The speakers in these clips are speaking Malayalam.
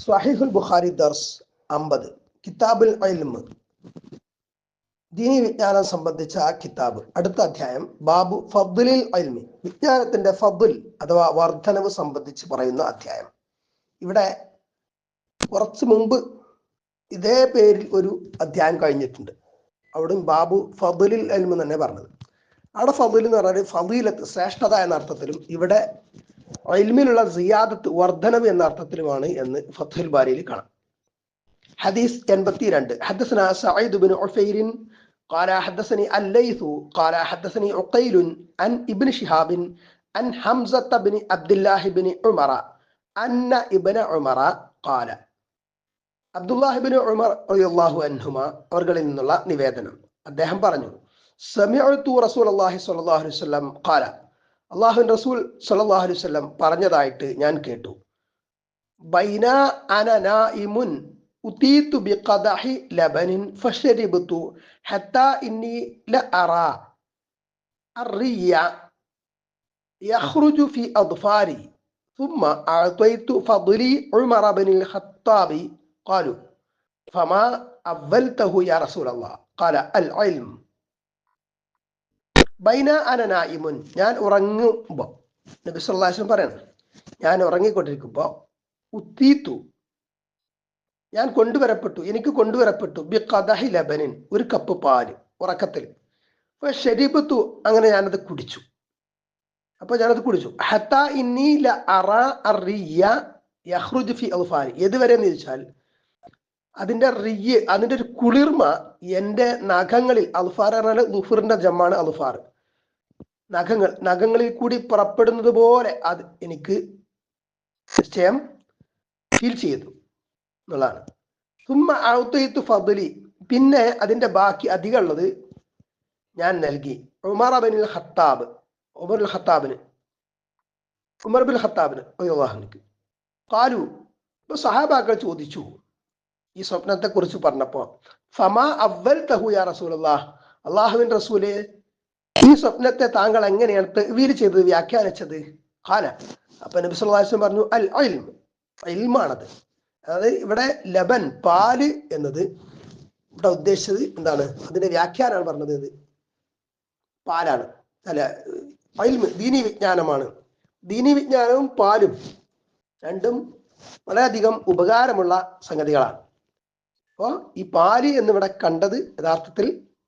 സ്വഹീഹുൽ ബുഖാരി ദർസ് 50 കിതാബുൽ ഇൽമ് ദീനി വിജ്ഞാനം സംബന്ധിച്ച ആ കിതാബ്. അടുത്ത അധ്യായം ബാബു ഫദ്ലിൽ ഇൽമി, വിജ്ഞാനത്തിന്റെ ഫദ്ൽ അഥവാ വർധനവ് സംബന്ധിച്ച് പറയുന്ന അധ്യായം. ഇവിടെ കുറച്ച് മുമ്പ് ഇതേ പേരിൽ ഒരു അധ്യായം കഴിഞ്ഞിട്ടുണ്ട്. അവിടെ ബാബു ഫദ്ലിൽ ഇൽമി തന്നെ പറഞ്ഞത്. അവിടെ ഫദ്ൽ എന്ന് പറഞ്ഞാൽ ഫദീലത്ത്, ശ്രേഷ്ഠത എന്ന അർത്ഥത്തിലും ഇവിടെ ഇൽമിലുള്ള സിയാദത്ത്, വർധനവ് എന്ന അർത്ഥത്തിലുമാണ് എന്ന് ഫത്ഹുൽ ബാരിയിൽ കാണാം. ഹദീസ് 82. حدثنا سعيد بن عفير قال حدثني الليث قال حدثني عقيل عن ابن شهاب عن حمزة بن عبد الله بن عمر أن ابن عمر قال അബ്ദുല്ലാഹി ബിൻ ഉമർ റളിയല്ലാഹു അൻഹുമ അവர்களிൽ നിന്നുള്ള നിവേദനം. അദ്ദേഹം പറഞ്ഞു, സമിഅതു റസൂലുള്ളാഹി സ്വല്ലല്ലാഹു അലൈഹി വസല്ലം ഖാല, അല്ലാഹുവിൻ റസൂൽ സ്വല്ലല്ലാഹു അലൈഹി വസല്ലം പറഞ്ഞതായിട്ട് ഞാൻ കേട്ടു. ബൈന അന നായിമുൻ ഉതീതു ബിഖദഹി ലബനിൻ ഫശരിബ്തു ഹത്താ ഇന്നി ലഅറാ الري يخرج في أظفاري ثم أعطيت فضلي عمر بن الخطاب قالوا فما أولته يا رسول الله قال العلم ബൈന അന നായിമുൻ, ഞാൻ ഉറങ്ങുമ്പോൾ, നബി സല്ലല്ലാഹു അലൈഹി വസല്ലം പറയണം, ഞാൻ ഉറങ്ങിക്കൊണ്ടിരിക്കുമ്പോൾ ഉത്തീത്തു, ഞാൻ എനിക്ക് കൊണ്ടുവരപ്പെട്ടു ബിഖദഹി ലബനിൻ, ഒരു കപ്പ് പാല് ഉറക്കത്തിൽ. ശരീബത്തു, അങ്ങനെ ഞാനത് കുടിച്ചു. ഹത്താ ഇന്നി ലഅറാ അർറിയ യഖ്റുജു ഫി അദ്ഫാരി, ഏതുവരെ എന്ന് ചോദിച്ചാൽ അതിന്റെ അതിന്റെ ഒരു കുളിർമ എൻ്റെ നഖങ്ങളിൽ, അൽഫാർ പറഞ്ഞാൽ ലുഫറിന്റെ ജമ്മാണ് അൽഫാർ, നഖങ്ങളിൽ കൂടി പുറപ്പെടുന്നത് പോലെ അത് എനിക്ക് നിശ്ചയം ഫീൽ ചെയ്തു എന്നുള്ളതാണ്. സുമ്മ ഔതൈതു ഫദ്ലി, പിന്നെ അതിന്റെ ബാക്കി അധികം ഉള്ളത് ഞാൻ നൽകി ഉമർ ബിൻ ഖത്താബിന് റളിയല്ലാഹു അൻഹു. ഖാലു, സഹാബാക്കൾ ചോദിച്ചു ഈ സ്വപ്നത്തെ കുറിച്ച് പറഞ്ഞപ്പോ, ഫമാ അവ്വൽതഹു യാ റസൂലല്ലാഹ്, അല്ലാഹുവിൻ റസൂലേ, ഈ സ്വപ്നത്തെ താങ്കൾ എങ്ങനെയാണ് തഅ്വീൽ ചെയ്തത്, വ്യാഖ്യാനിച്ചത്? ഖാല, അപ്പൊ നബി സല്ലല്ലാഹു അലൈഹി വസല്ലം പറഞ്ഞു, അൽ ഇൽം, ഇൽമാണത്. അതായത് ഇവിടെ ലബൻ, പാല് എന്നത് ഇവിടെ ഉദ്ദേശിച്ചത് എന്താണ്? അതിന്റെ വ്യാഖ്യാനമാണ് പറഞ്ഞത്, പാലാണ്. അല്ല, ഇൽമ് ദീനി വിജ്ഞാനമാണ്. ദീനി വിജ്ഞാനവും പാലും രണ്ടും വളരെയധികം ഉപകാരമുള്ള സംഗതികളാണ്. അപ്പോൾ ഈ പാല് എന്നിവിടെ കണ്ടത് യഥാർത്ഥത്തിൽ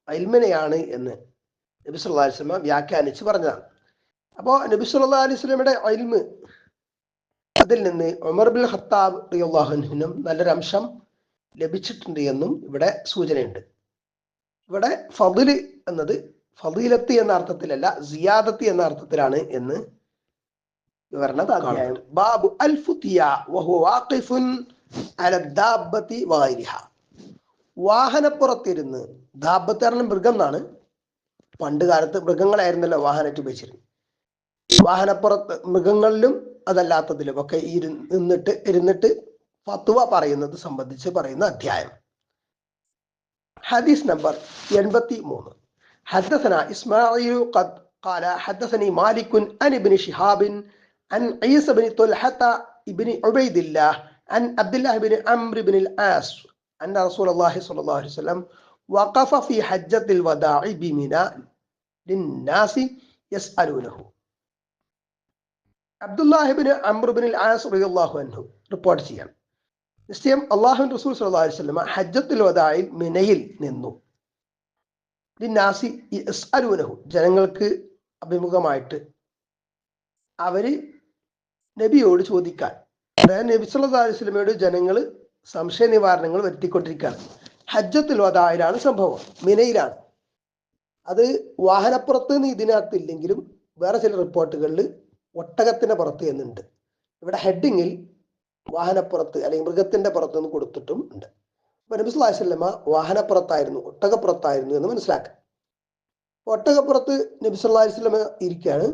ഇൽമിനെയാണ് എന്ന് നബി സല്ലല്ലാഹു അലൈഹി വസല്ലം വ്യാഖ്യാനിച്ച് പറഞ്ഞതാണ്. അപ്പോൾ നബി സല്ലല്ലാഹു അലൈഹി വസല്ലമയുടെ ഇൽമ്, അതിൽ നിന്ന് ഉമർ ബിൻ ഖത്താബ് റളിയല്ലാഹു അൻഹുവിനും നല്ലൊരു അംശം ലഭിച്ചിട്ടുണ്ട് എന്നും ഇവിടെ സൂചനയുണ്ട്. ഇവിടെ ഫദ്ല് എന്നത് ഫദീലത്ത് എന്ന അർത്ഥത്തിലല്ല, സിയാദത്ത് എന്ന അർത്ഥത്തിലാണ് എന്ന് വിവരണ അധ്യായം. ബാബു അൽ ഫുതിയ വഹുവ വാഖിഫുൻ അല ദാബത്തി വഗൈരിഹ, വാഹനപ്പുറത്തിരുന്ന്, ദാബത്ത് പറഞ്ഞ മൃഗം എന്നാണ്. പണ്ട് കാലത്ത് മൃഗങ്ങളായിരുന്നല്ലോ വാഹനത്തിൽ ഉപയോഗിച്ചിരുന്നത്. വാഹനപ്പുറത്ത്, മൃഗങ്ങളിലും അതല്ലാത്തതിലും ഒക്കെ ഇരുന്നിട്ട് ഫത്വ പറയുന്നത് സംബന്ധിച്ച് പറയുന്ന അധ്യായം. ഹദീസ് നമ്പർ 83. حدثنا إسماعيل قال حدثني مالك عن ابن شهاب عن عيسى بن طلحة ابن عبيد الله عن عبد الله بن عمرو بن العاص أن رسول الله صلى الله عليه وسلم وقف في حجة الوداع بمنى للناس يسألونه. അബ്ദുല്ലാഹി ബിൻ അംർ ബിൻ ആസ് റളിയല്ലാഹു അൻഹു റിപ്പോർട്ട് ചെയ്യാം, നിശ്ചയം അല്ലാഹുവിൻ റസൂൽ സ്വല്ലല്ലാഹു അലൈഹി വസല്ലം ഹജ്ജത്തുൽ വദാഇൽ മിനയിൽ നിന്നു ലിന്നാസി യസ്അലൂനഹു, ജനങ്ങൾക്ക് അഭിമുഖമായിട്ട് അവര് നബിയോട് ചോദിക്കാൻ, അതായത് നബി സല്ലല്ലാഹു അലൈഹി വസല്ലമയോട് ജനങ്ങൾ സംശയ നിവാരണങ്ങൾ വരുത്തിക്കൊണ്ടിരിക്കുകയാണ്. ഹജ്ജത്തുൽ വദാഇലാണ് സംഭവം, മിനയിലാണ്. അത് വാഹനപ്പുറത്ത് നിന്ന് ഇതിനകത്തില്ലെങ്കിലും വേറെ ചില റിപ്പോർട്ടുകളിൽ ഒട്ടകത്തിന്റെ പുറത്ത് എന്നുണ്ട്. ഇവിടെ ഹെഡിങ്ങിൽ വാഹനപ്പുറത്ത് അല്ലെങ്കിൽ മൃഗത്തിന്റെ പുറത്ത് നിന്ന് കൊടുത്തിട്ടും ഉണ്ട്. അപ്പൊ നബി സല്ലല്ലാഹു അലൈഹി വസല്ലമ വാഹനപ്പുറത്തായിരുന്നു, ഒട്ടകപ്പുറത്തായിരുന്നു എന്ന് മനസ്സിലാക്കാം. ഒട്ടകപ്പുറത്ത് നബി സല്ലല്ലാഹു അലൈഹി വസല്ലമ ഇരിക്കുകയാണ്.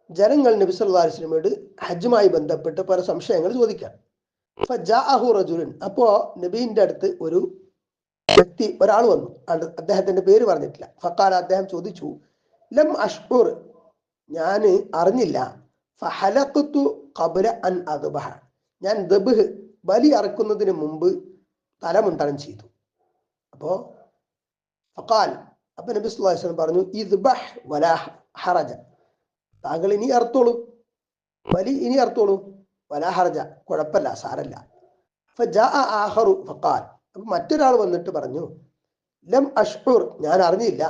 ജനങ്ങൾ നബി സല്ലല്ലാഹു അലൈഹി വസല്ലമയോട് ഹജ്ജുമായി ബന്ധപ്പെട്ട് പല സംശയങ്ങൾ ചോദിക്കാം. ഫജാഅഹു റജുലുൻ, അപ്പോ നബീന്റെ അടുത്ത് ഒരു വ്യക്തി, ഒരാൾ വന്നു. അദ്ദേഹത്തിന്റെ പേര് പറഞ്ഞിട്ടില്ല. ഫഖാല, അദ്ദേഹം ചോദിച്ചു, ലം അഷ്ഉർ, ഞാൻ അറിഞ്ഞില്ല, ഫഹലഖ്തു ഖബ്ല അൻ അദ്ബഹ, ഞാൻ ദബ്ഹ് ബലി അറക്കുന്നതിന് മുമ്പ് തലമുണ്ടനം ചെയ്തു. അപ്പോ ഫഖാൽ, അപ്പൊ നബി സല്ലല്ലാഹു അലൈഹി വസല്ലം പറഞ്ഞു, ഇദ്ബഹ് വലാ ഹറജ, താങ്കൾ ഇനി അറുത്തോളൂ, ബലി ഇനി അറുത്തോളൂ, വലാ ഹറജ, കുഴപ്പമില്ല, സാരല്ല. ഫജാഅ ആഖറു ഫഖാൽ, അപ്പൊ മറ്റൊരാൾ വന്നിട്ട് പറഞ്ഞു, ലം അഷ്ഉർ, ഞാൻ അറിഞ്ഞില്ല.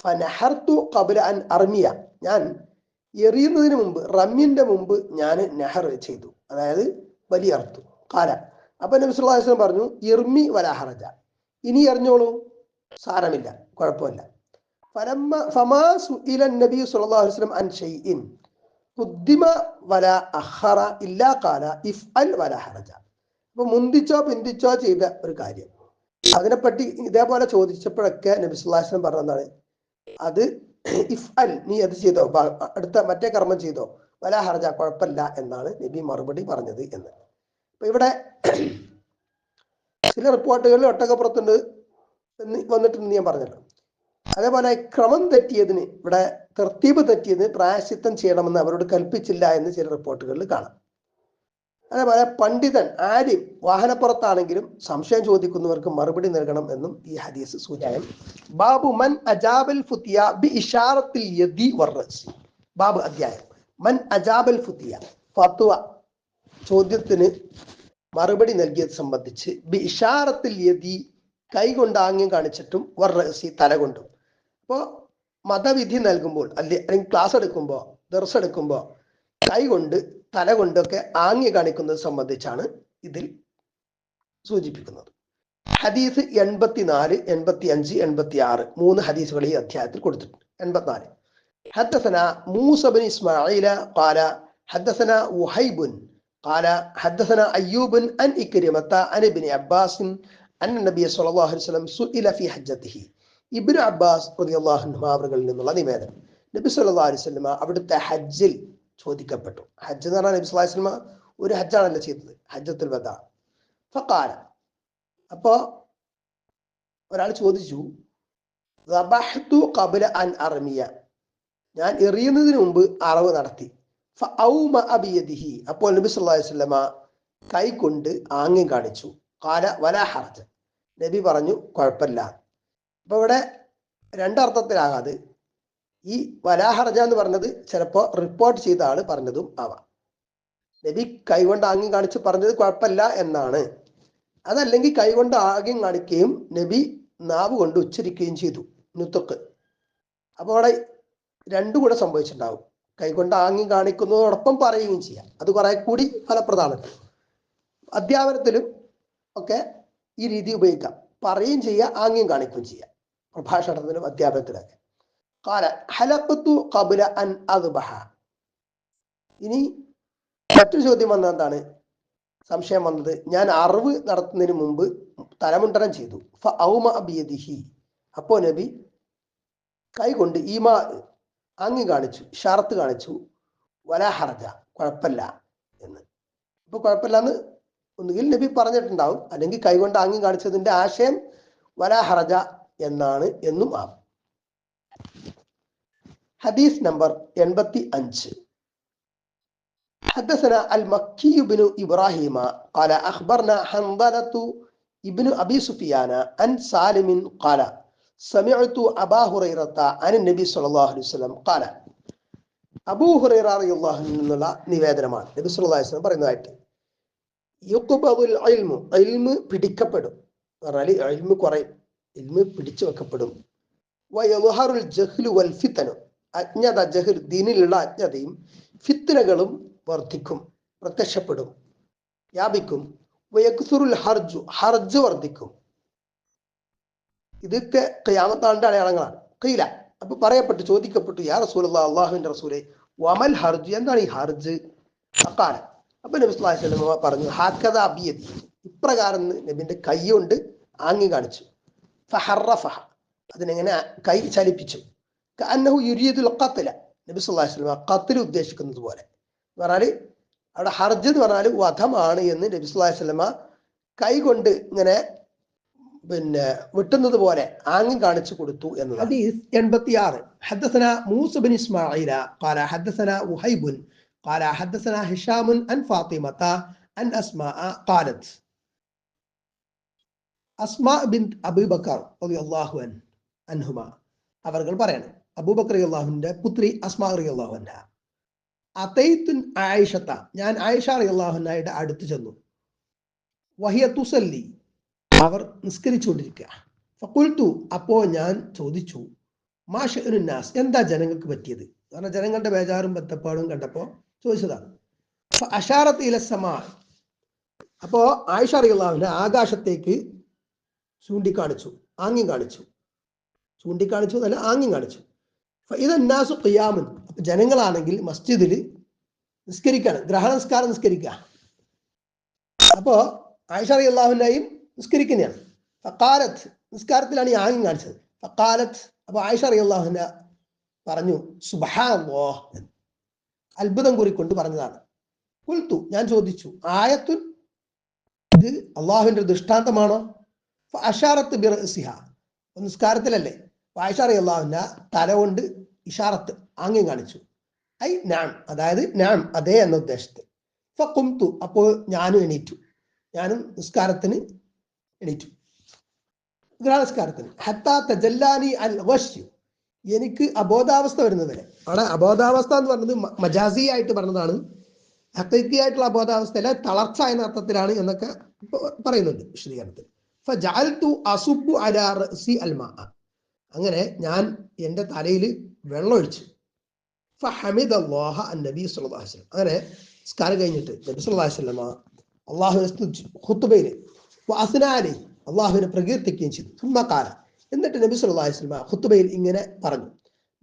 ഫനഹർതു ഖബ്ല അൻ അർമിയ, ഞാൻ എറിയുന്നതിന് മുമ്പ്, റമ്മിന്റെ മുമ്പ് ഞാൻ നെഹർ ചെയ്തു, അതായത് ബലി അറുത്തു. ഖാല, അപ്പൊ നബി സല്ലല്ലാഹു അലൈഹി വസല്ലം പറഞ്ഞു, ഇർമി വലാ ഹറജ, ഇനി എറിഞ്ഞോളൂ, സാരമില്ല, കുഴപ്പമില്ല. ഫമാ സുഇല നബി സല്ലല്ലാഹു അലൈഹി വസല്ലം അൻ ഷൈഇൻ ഖുദ്ദിമ വലാ അഖറ ഇല്ലാ ഖാല ഇഫ്അൽ വലാ ഹറജ. അപ്പൊ മുന്തിച്ചോ പിന്തിച്ചോ ചെയ്ത ഒരു കാര്യം, അതിനെപ്പറ്റി ഇതേപോലെ ചോദിച്ചപ്പോഴൊക്കെ നബി സല്ലല്ലാഹു അലൈഹി വസല്ലം പറഞ്ഞതാണ്, അത് ഇഫ്അൽ, നീ അത് ചെയ്തോ, അടുത്ത മറ്റേ കർമ്മം ചെയ്തോ, വലാ ഹർജ, കുഴപ്പമില്ല എന്നാണ് നബി മറുപടി പറഞ്ഞത് എന്ന്. അപ്പൊ ഇവിടെ ചില റിപ്പോർട്ടുകളിൽ ഒട്ടകപ്പുറത്തുണ്ട് എന്ന് വന്നിട്ടുണ്ടെന്ന് ഞാൻ പറഞ്ഞല്ലോ. അതേപോലെ ക്രമം തെറ്റിയതിന്, ഇവിടെ തർത്തീബ് തെറ്റിയതിന് പ്രായശ്ചിത്തം ചെയ്യണമെന്ന് അവരോട് കൽപ്പിച്ചില്ല എന്ന് ചില റിപ്പോർട്ടുകളിൽ കാണാം. അതേപോലെ പണ്ഡിതൻ, ആലിം വാഹനപ്പുറത്താണെങ്കിലും സംശയം ചോദിക്കുന്നവർക്ക് മറുപടി നൽകണം എന്നും ഈ ഹദീസ് സൂചന. ബാബു മൻ അജാബൽ ഫുതിയ ബി ഇഷാറത്തിൽ യദി വർറസ്. ബാബു അധ്യായം, മൻ അജാബൽ ഫുതിയ, ഫത്വ ചോദ്യത്തിന് മറുപടി നൽകിയത് സംബന്ധിച്ച്, ബി ഇഷാറത്തിൽ യദി, കൈകൊണ്ട് ആംഗ്യം കാണിച്ചിട്ടും, വർറസി, തല കൊണ്ടും. അപ്പോൾ മതവിധി നൽകുമ്പോൾ അല്ലെങ്കിൽ ക്ലാസ് എടുക്കുമ്പോൾ, ദർസ് എടുക്കുമ്പോൾ കൈകൊണ്ട് തല കൊണ്ടൊക്കെ ആംഗ്യം കാണിക്കുന്നത് സംബന്ധിച്ചാണ് ഇതിൽ സൂചിപ്പിക്കുന്നത്. ഹദീസ് 84, 85, 86 മൂന്ന് ഹദീസുകൾ ഈ അധ്യായത്തിൽ കൊടുത്തിട്ടുണ്ട്. 84, ഹദ്ദസന മൂസ ബിൻ ഇസ്മാഈല ഖാല ഹദ്ദസന വഹൈബ് ഖാല ഹദ്ദസന അയ്യൂബ് അൻ ഇക്രിമത അൻ ഇബ്നു അബ്ബാസ് അന്ന നബി സ്വല്ലല്ലാഹു അലൈഹി വസല്ലം സുഇല ഫി ഹജ്ജതിഹി. ഇബ്നു അബ്ബാസ് റളിയല്ലാഹു അൻഹു അവരിൽ നിന്നുള്ള നിവേദനം, നബി സ്വല്ലല്ലാഹു അലൈഹി വസല്ലം അവിടുത്തെ ഹജ്ജിൽ ചോദിക്കപ്പെട്ടു. ഹജ്ജ് എന്ന് പറഞ്ഞാൽ നബി സ്വല്ലല്ലാഹു അലൈഹി വസല്ലം ഒരു ഹജ്ജാണല്ലോ ചെയ്തത്, ഹജ്ജത്തുൽ വദാ. ഫഖാല, അപ്പോ ഒരാൾ ചോദിച്ചു, ദബഹ്തു ഖബ്ല അൻ അർമിയ, ഞാൻ എറിയുന്നതിന് മുമ്പ് അറവ് നടത്തി. ഫഔമഅ ബിയദിഹി, അപ്പോൾ നബി സല്ലല്ലാഹു അലൈഹി വസല്ലം കൈ കൊണ്ട് ആംഗ്യം കാണിച്ചു. ഖാല വലാ ഹർജ, നബി പറഞ്ഞു കുഴപ്പമില്ല. അപ്പൊ ഇവിടെ രണ്ടർത്ഥത്തിലാകാതെ, ഈ വലാ ഹർജ എന്ന് പറഞ്ഞത് ചിലപ്പോൾ റിപ്പോർട്ട് ചെയ്ത ആള് പറഞ്ഞതും ആവാം. നബി കൈകൊണ്ട് ആംഗ്യം കാണിച്ച് പറഞ്ഞത് കുഴപ്പമില്ല എന്നാണ്. അതല്ലെങ്കിൽ കൈകൊണ്ട് ആംഗ്യം കാണിക്കുകയും നബി നാവ് കൊണ്ട് ഉച്ചരിക്കുകയും ചെയ്തു, നുത്തക്ക്. അപ്പോൾ അവിടെ രണ്ടും കൂടെ സംഭവിച്ചിട്ടുണ്ടാവും. കൈകൊണ്ട് ആംഗ്യം കാണിക്കുന്നതോടൊപ്പം പറയുകയും ചെയ്യാം, അത് കുറെ കൂടി ഫലപ്രദമാണ്. അധ്യാപനത്തിലും ഒക്കെ ഈ രീതി ഉപയോഗിക്കാം, പറയുകയും ചെയ്യുക, ആംഗ്യം കാണിക്കുകയും ചെയ്യാം, പ്രഭാഷണത്തിലും അധ്യാപനത്തിലൊക്കെ. ഖാല ഹലഖ്തു ഖബ്ല അൻ അദ്ബഹ. ഇനി മറ്റൊരു ചോദ്യം വന്നത് എന്താണ്, സംശയം വന്നത്, ഞാൻ അറിവ് നടത്തുന്നതിന് മുമ്പ് തലമുണ്ടനം ചെയ്തു. ഫഔമഅ ബിയദിഹി, അപ്പോ നബി കൈകൊണ്ട് ഈമാ, ആംഗ്യം കാണിച്ചു, ഇഷാറത്ത് കാണിച്ചു, വലാ ഹർജ, കുഴപ്പമില്ല എന്ന്. ഇപ്പൊ കുഴപ്പമില്ല എന്ന് ഒന്നുകിൽ നബി പറഞ്ഞിട്ടുണ്ടാവും, അല്ലെങ്കിൽ കൈകൊണ്ട് ആംഗ്യം കാണിച്ചതിന്റെ ആശയം വലാ ഹർജ എന്നാണ് എന്നും ആവും. ഹദീസ് നമ്പർ 85. حدثنا المكي بن إبراهيم قال أخبرنا حنظلة ابن أبي سفيان عن سالم قال سمعت أبا هريرة عن النبي صلى الله عليه وسلم قال. അബൂ ഹുറൈറ റളിയല്ലാഹു അൻഹു എന്നുള്ള നിവേദനമാണ്. നബി സല്ലല്ലാഹു അലൈഹി വസല്ലം പറയുന്നതായിട്ട്, യുഖ്ബദുൽ ഇൽമു, ഇൽമു പിടിക്കപ്പെടും, പറഞ്ഞാൽ ഇൽമു കുറയും, ഇൽമു പിടിച്ചു വെക്കപ്പെടും. വയളുഹറുൽ ജഹ്ലു വൽ ഫിത്തനു, അജ്ഞത, ജഹ്ൽ, ദീനിലുള്ള അജ്ഞതയും ഫിത്നകളും വർദ്ധിക്കും, പ്രത്യക്ഷപ്പെടും, വ്യാപിക്കും. വയക്സുറുൽ ഹർജു, ഹർജ് വർദ്ധിക്കും. ഇതൊക്കെ ഖിയാമത്താളിന്റെ അടയാളങ്ങളാണ്. ഖീല, അപ്പൊ പറയപ്പെട്ടു, ചോദിക്കപ്പെട്ടു, യാ റസൂലല്ലാഹ്, അല്ലാഹുവിന്റെ റസൂലേ, വമൽ ഹർജ്, എന്താണ് ഈ ഹർജ്? ഫഖാല, അപ്പൊ നബി സല്ലല്ലാഹു അലൈഹി വസല്ലം പറഞ്ഞു, ഹക്കദാ ബിയദി, ഇപ്രകാരം നബിന്റെ കൈ കൊണ്ട് ആംഗ്യം കാണിച്ചു. ഫഹറഫഹ, അതിനെങ്ങനെ കൈ ചലിപ്പിച്ചു. കഅന്നഹു യുരീദുൽ ഖത്ല, നബി സല്ലല്ലാഹു അലൈഹി വസല്ലം ഖത്ൽ ഉദ്ദേശിക്കുന്നത് പോലെ. പറഞ്ഞാല് അവിടെ ഹർജ് എന്ന് പറഞ്ഞാൽ വധമാണ് എന്ന് നബി സല്ലല്ലാഹു അലൈഹി വസല്ലം കൈ കൊണ്ട് ഇങ്ങനെ വെട്ടുന്നത് പോലെ ആംഗ്യം കാണിച്ചു കൊടുത്തു എന്നതാണ്. ഹദീസ് 86. ഹദ്ദസന മൂസ ബിൻ ഇസ്മാഈല ഖാല ഹദ്ദസന വഹൈബ് ഖാല ഹദ്ദസന ഹിഷാം അൻ ഫാത്തിമത അൻ അസ്മാഅ ഖാലത്ത് അസ്മാ ബിൻത് അബൂബക്കർ റളിയല്ലാഹു അൻഹുമ അവർ പറയണം, അബൂബക്കർ റളിയല്ലാഹുവിന്റെ പുത്രി അസ്മാ റളിയല്ലാഹു അൻഹ, അതൈതുൻ ആയിഷത, ഞാൻ ആയിഷ റളിയല്ലാഹു അൻഹയുടെ അടുത്ത് ചെന്നു, വഹിയ തുസല്ലി, അവർ നിസ്കരിച്ചുകൊണ്ടിരിക്കുക. ഫഖുൽതു, അപ്പോൾ ഞാൻ ചോദിച്ചു, മാ ശഅ്നുൻ നാസ്, എന്താ ജനങ്ങൾക്ക് പറ്റിയത്? കാരണം ജനങ്ങളുടെ ബേജാറും ബത്തപ്പാടും കണ്ടപ്പോൾ ചോദിച്ചതാണ്. അശാറത്ത് ഇല സമാ, അപ്പോ ആയിഷ റളിയല്ലാഹു അൻഹ ആകാശത്തേക്ക് ചൂണ്ടിക്കാണിച്ചു, ആംഗ്യം കാണിച്ചു, ചൂണ്ടിക്കാണിച്ചു എന്നല്ല, ആംഗ്യം കാണിച്ചു. ഇതന്നാസു ഖിയാമുൻ, അപ്പൊ ജനങ്ങളാണെങ്കിൽ മസ്ജിദിൽ നിസ്കരിക്കാണ്, ഗ്രഹണ നിസ്കാരം നിസ്കരിക്കുക. അപ്പോ ആയിഷ റളിയല്ലാഹു അൻഹയും നിസ്കരിക്കുന്നതാണ്. ഫഖാലത്ത്, നിസ്കാരത്തിലാണ് ഈ ആംഗ്യം കാണിച്ചത്. ഫഖാലത്ത്, അപ്പൊ ആയിഷ റളിയല്ലാഹു അൻഹ പറഞ്ഞു, സുബ്ഹാനല്ലാഹ്, അത്ഭുതം കുറിക്കൊണ്ട് പറഞ്ഞതാണ്. ഖുൽതു, ഞാൻ ചോദിച്ചു, ആയത്തുൻ, ഇത് അള്ളാഹുവിന്റെ ദൃഷ്ടാന്തമാണോ? അഷാറത്ത് ബിറസിഹ, നിസ്കാരത്തിലല്ലേ? ആയിഷ റളിയല്ലാഹു അൻഹ തല കൊണ്ട് ഇഷാറത്ത്, ആംഗ്യം കാണിച്ചു. ഐ നാം, അതായത് നാം, അതേ എന്ന ഉദ്ദേശത്തിൽ. ഫഖുംതു, അപ്പോൾ ഞാനും എണീറ്റു, ഞാനും നിസ്കാരത്തിന് എണീറ്റു, നിസ്കാരത്തിന്. ഹത്താ തജല്ലാനി അൽ ഗശ്യു, എനിക്ക് അബോധാവസ്ഥ വരുന്നത് വരെ. അവിടെ അബോധാവസ്ഥ എന്ന് പറഞ്ഞത് മജാസി ആയിട്ട് പറഞ്ഞതാണ്, ഹഖീഖിയായിട്ടുള്ള അബോധാവസ്ഥ അല്ല, തളർച്ച എന്ന അർത്ഥത്തിലാണ് എന്നൊക്കെ പറയുന്നുണ്ട് വിശദീകരണത്തിൽ. ഫജഅൽതു അസുബ്ബു അലാ റഅസി അൽ മാഅ, അങ്ങനെ ഞാൻ എൻ്റെ തലയിൽ വെള്ളം ഒഴിച്ചു. ഫഹമിദല്ലാഹ അൻ-നബി സ്വല്ലല്ലാഹു അലൈഹി വസല്ലം, അങ്ങനെ നിസ്കാരം കഴിഞ്ഞിട്ട് നബി സ്വല്ലല്ലാഹു അലൈഹി വസല്ലം അല്ലാഹുവിനെ സ്തുതിച്ചു, ഖുത്ബയിൽ വഅസ്നാ അലൈഹി, അല്ലാഹുവിനെ പ്രകീർത്തിക്കുകയും ചെയ്തു. സുമ്മ ഖാല, എന്നിട്ട് നബി സ്വല്ലല്ലാഹു അലൈഹി വസല്ലം ഖുത്ബയിൽ ഇങ്ങനെ പറഞ്ഞു,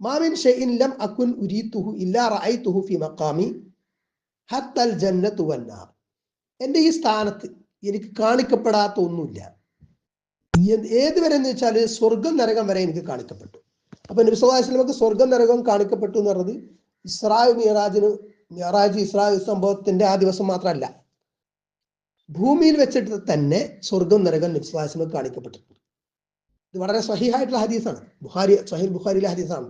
മാ മിൻ ഷൈഇൻ ലം അകുൻ ഉരീതുഹു ഇല്ലാ റഅയ്തുഹു ഫീ മഖാമി ഹത്തൽ ജന്നത്തു വന്നാർ, എൻ്റെ ഈ സ്ഥാനത്ത് എനിക്ക് കാണിക്കപ്പെടാത്ത ഒന്നുമില്ല. ഏതുവരെ എന്ന് വെച്ചാൽ സ്വർഗം നരകം വരെ എനിക്ക് കാണിക്കപ്പെട്ടു. അപ്പൊ നബി സല്ലല്ലാഹു അലൈഹി വസല്ലമക്ക് സ്വർഗം നരകം കാണിക്കപ്പെട്ടു എന്ന് പറഞ്ഞത് മിഅ്റാജ് ഇസ്രാ സംഭവത്തിന്റെ ആ ദിവസം മാത്രമല്ല, ഭൂമിയിൽ വെച്ചിട്ട് തന്നെ സ്വർഗം നരകം നബി സല്ലല്ലാഹു അലൈഹി വസല്ലമക്ക് കാണിക്കപ്പെട്ടിട്ടുണ്ട്. ഇത് വളരെ സ്വഹീഹായിട്ടുള്ള ഹദീസാണ്, സ്വഹീഹ് ബുഖാരിയിലെ ഹദീസാണ്.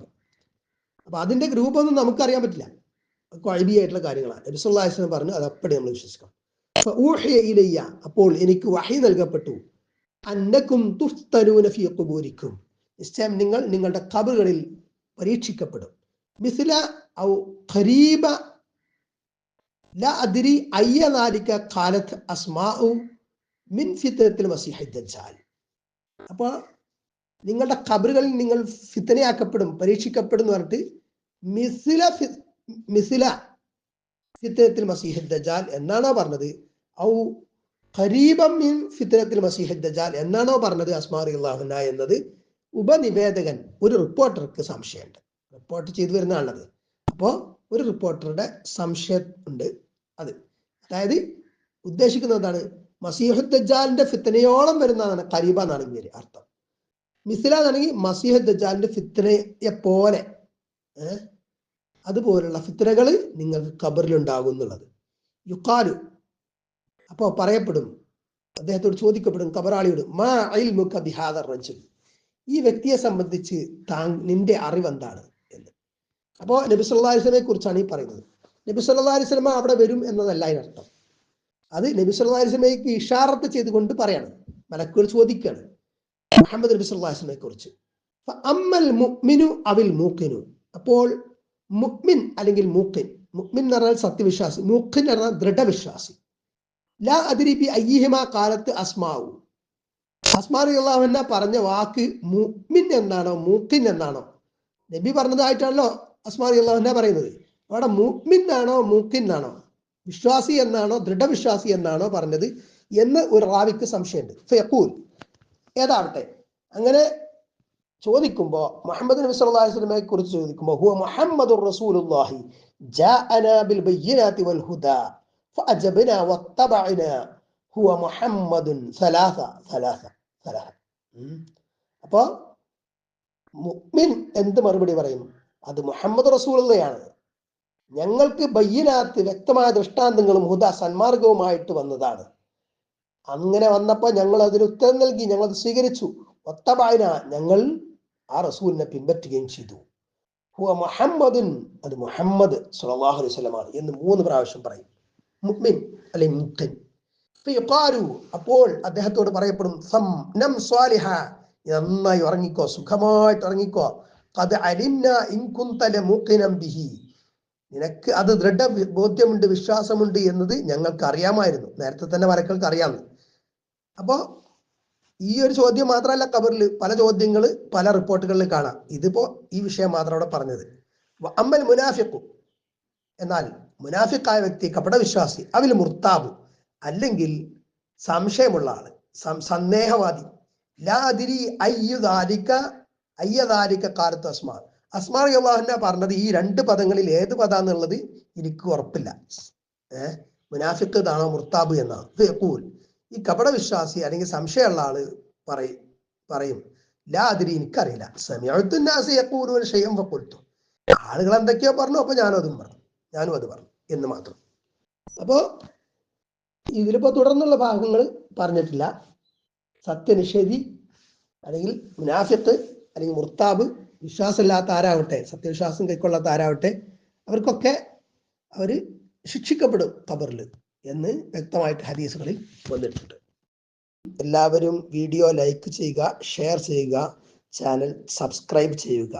അപ്പൊ അതിന്റെ രൂപമൊന്നും നമുക്കറിയാൻ പറ്റില്ല, അഴിബിയായിട്ടുള്ള കാര്യങ്ങളാണ്. നബി സല്ലല്ലാഹു അലൈഹി വസല്ലം പറഞ്ഞു, അത് അപ്പടി നമ്മൾ വിശ്വസിക്കണം. ഫഊഹിയ ഇലയ്യ, അപ്പോൾ എനിക്ക് വഹി നൽകപ്പെട്ടു, അന്നക്കും തുഫ്തനൂന ഫീ ഖുബൂരിക്കും, നിശ്ചയം നിങ്ങൾ നിങ്ങളുടെ ഖബറുകളിൽ പരീക്ഷിക്കപ്പെടും. മിസ്ല ഔ ഖരീബ ലാ അദ്രി അയ്യ നാലിക ഖാലത്ത് അസ്മാഉ മിൻ ഫിത്നത്തിൽ മസീഹി ദജ്ജാൽ. അപ്പോൾ നിങ്ങളുടെ ഖബറുകളിൽ നിങ്ങൾ ഫിത്നയാക്കപ്പെടും, പരീക്ഷിക്കപ്പെടും എന്ന് പറഞ്ഞിട്ട് മിസ്ല ഫിത്നത്തിൽ മസീഹി ദജ്ജാൽ എന്നാണോ പറഞ്ഞത്, ഔ ഖരീബം മിൻ ഫിത്നത്തിൽ മസീഹി ദജ്ജാൽ എന്നാണോ പറഞ്ഞത് അസ്മാ റളിയല്ലാഹു അൻഹ എന്നത് ഉപനിവേദകൻ, ഒരു റിപ്പോർട്ടർക്ക് സംശയമുണ്ട്, റിപ്പോർട്ട് ചെയ്തു വരുന്ന ആളത്. അപ്പോൾ ഒരു റിപ്പോർട്ടറുടെ സംശയം ഉണ്ട്. അത് അതായത് ഉദ്ദേശിക്കുന്നത് എന്താണ്, മസീഹു ദജ്ജാലിന്റെ ഫിത്നയോളം വരുന്നതാണ് ഖരീബ എന്നാണ് പേര് അർത്ഥം. മിസ്ല എന്നാണെങ്കിൽ മസീഹു ദജ്ജാലിന്റെ ഫിത്നയെ പോലെ, അതുപോലുള്ള ഫിത്നകൾ നിങ്ങൾക്ക് ഖബറിൽ ഉണ്ടാകും എന്നുള്ളത്. യുഖാലു, അപ്പോൾ പറയപ്പെടും, അദ്ദേഹത്തോട് ചോദിക്കപ്പെടും, ഖബറാളിയോട്, മാ ഇൽമുക ബിഹാദർ റജുൽ, ഈ വ്യക്തിയെ സംബന്ധിച്ച് നിന്റെ അറിവ് എന്താണ് എന്ന്. അപ്പോൾ നബി സല്ലല്ലാഹു അലൈഹി വസല്ലമയെ കുറിച്ചാണ് ഈ പറയുന്നത്. നബി സല്ലല്ലാഹു അലൈഹി വസല്ലമ അവിടെ വരും എന്നതല്ല അതിനർത്ഥം. അത് നബി സല്ലല്ലാഹു അലൈഹി വസല്ലമയ്ക്ക് ഇഷാറത്ത് ചെയ്തുകൊണ്ട് പറയാണ്, മലക്കുകൾ ചോദിക്കുകയാണ് മുഹമ്മദ് നബി സല്ലല്ലാഹു അലൈഹി വസല്ലമയെ കുറിച്ച്. അമ്മൽ മുഅ്മിനു അവിൽ മൂഖിനു, അപ്പോൾ മുഅ്മിൻ അല്ലെങ്കിൽ മൂഖിൻ, മുഅ്മിൻ എന്ന് പറഞ്ഞാൽ സത്യവിശ്വാസി, മൂഖിൻ എന്ന് പറഞ്ഞാൽ ദൃഢവിശ്വാസി. ലാ അദ്രി ബി അയ്യിഹിമാ ഖാലത്ത് അസ്മാഉ, അസ്മാ റളിയല്ലാഹു അൻഹ പറഞ്ഞ വാക്ക് മുഅ്മിൻ എന്നാണോ മൂഖിൻ എന്നാണോ, നബി പറഞ്ഞതായിട്ടാണല്ലോ അസ്മാ റളിയല്ലാഹു അൻഹ പറയുന്നത്. അവിടെ മുഅ്മിൻ ആണോ മൂഖിൻ ആണോ, വിശ്വാസി എന്നാണോ ദൃഢവിശ്വാസി എന്നാണോ പറഞ്ഞത് എന്ന് ഒരു റാവിക്ക് സംശയമുണ്ട്. ഫയഖൂൽ, ഏതാവട്ടെ, അങ്ങനെ ചോദിക്കുമ്പോൾ മുഹമ്മദ് നബി സല്ലല്ലാഹു അലൈഹി വസല്ലമയെ കുറിച്ച് ചോദിക്കുമ്പോൾ, ഹുവ മുഹമ്മദുർ റസൂലുള്ളാഹി ജാഅനാ ബിൽ ബയ്യിനാതി വൽ ഹുദാ ഫഅജബ്നാ വത്തബഅനാ ഹുവ മുഹമ്മദുൻ സലാസ സലാസ സലാസ. അപ്പോ മുഅ്മിൻ എന്ത് മറുപടി പറയും? അത് മുഹമ്മദ് റസൂലുള്ളയാണ്, ഞങ്ങൾക്ക് ബയ്യിനാത്ത് വ്യക്തമായ ദൃഷ്ടാന്തങ്ങളും ഹുദ സന്മാർഗവുമായിട്ട് വന്നതാണ്. അങ്ങനെ വന്നപ്പോൾ ഞങ്ങൾ അതിന് ഉത്തരം നൽകി, ഞങ്ങൾ അത് സ്വീകരിച്ചു. വത്തബഅനാ, ഞങ്ങൾ ആ റസൂലിനെ പിൻപറ്റുകയും ചെയ്തു. ഹുവ മുഹമ്മദുൻ, അത് മുഹമ്മദ് സ്വല്ലല്ലാഹു അലൈഹി വസല്ലം ആണ് എന്ന് 3 പ്രാവശ്യം പറയും. മുഅ്മിൻ അല്ലെങ്കിൽ മുഖ്തൻ. അപ്പോൾ അദ്ദേഹത്തോട് പറയപ്പെടും നന്നായി ഉറങ്ങിക്കോ, സുഖമായിട്ട് ഉറങ്ങിക്കോ. നിനക്ക് അത് ദൃഢ ബോധ്യമുണ്ട്, വിശ്വാസമുണ്ട് എന്നത് ഞങ്ങൾക്ക് അറിയാമായിരുന്നു, നേരത്തെ തന്നെ മലക്കുകൾക്ക് അറിയാമെന്ന്. അപ്പോ ഈ ഒരു ചോദ്യം മാത്രമല്ല, ഖബറിൽ പല ചോദ്യങ്ങൾ പല റിപ്പോർട്ടുകളിൽ കാണാം. ഇതിപ്പോ ഈ വിഷയം മാത്രം അവിടെ പറഞ്ഞത്. അമ്മൽ മുനാഫിഖു, എന്നാൽ മുനാഫിഖായ വ്യക്തി, കപടവിശ്വാസി, അവൽ മുർത്താബു, അല്ലെങ്കിൽ സംശയമുള്ള ആള്, സന്ദേഹവാദി. ലാ അദ്രി അയ്യദാലിക ഖാലത്തു അസ്മാ. അസ്മാ റളിയല്ലാഹു പറഞ്ഞത് ഈ രണ്ട് പദങ്ങളിൽ ഏത് പദാന്നുള്ളത് എനിക്ക് ഉറപ്പില്ല. മുനാഫിഖ് എന്നാണോ മുർത്താബ് എന്നാണ്. ഈ കപടവിശ്വാസി അല്ലെങ്കിൽ സംശയമുള്ള ആള് പറയും ലാ അദ്രി, എനിക്കറിയില്ല. സമിഅ്തു നാസ യഖൂലൂന ശൈഅൻ ഫഖുൽതു, ആളുകൾ എന്തൊക്കെയോ പറഞ്ഞു, അപ്പൊ ഞാനും അത് പറഞ്ഞു എന്ന് മാത്രം. അപ്പോ ഇതിലിപ്പോ തുടർന്നുള്ള ഭാഗങ്ങൾ പറഞ്ഞിട്ടില്ല. സത്യനിഷേധി അല്ലെങ്കിൽ മുനാഫിഖ് അല്ലെങ്കിൽ മുർത്താബ്, വിശ്വാസമില്ലാത്ത ആരാവട്ടെ, സത്യവിശ്വാസം കൈക്കൊള്ളാത്ത ആരാവട്ടെ, അവർക്കൊക്കെ അവര് ശിക്ഷിക്കപ്പെടും ഖബറിൽ എന്ന് വ്യക്തമായിട്ട് ഹദീസുകളിൽ വന്നിട്ടുണ്ട്. എല്ലാവരും വീഡിയോ ലൈക്ക് ചെയ്യുക, ഷെയർ ചെയ്യുക, ചാനൽ സബ്സ്ക്രൈബ് ചെയ്യുക.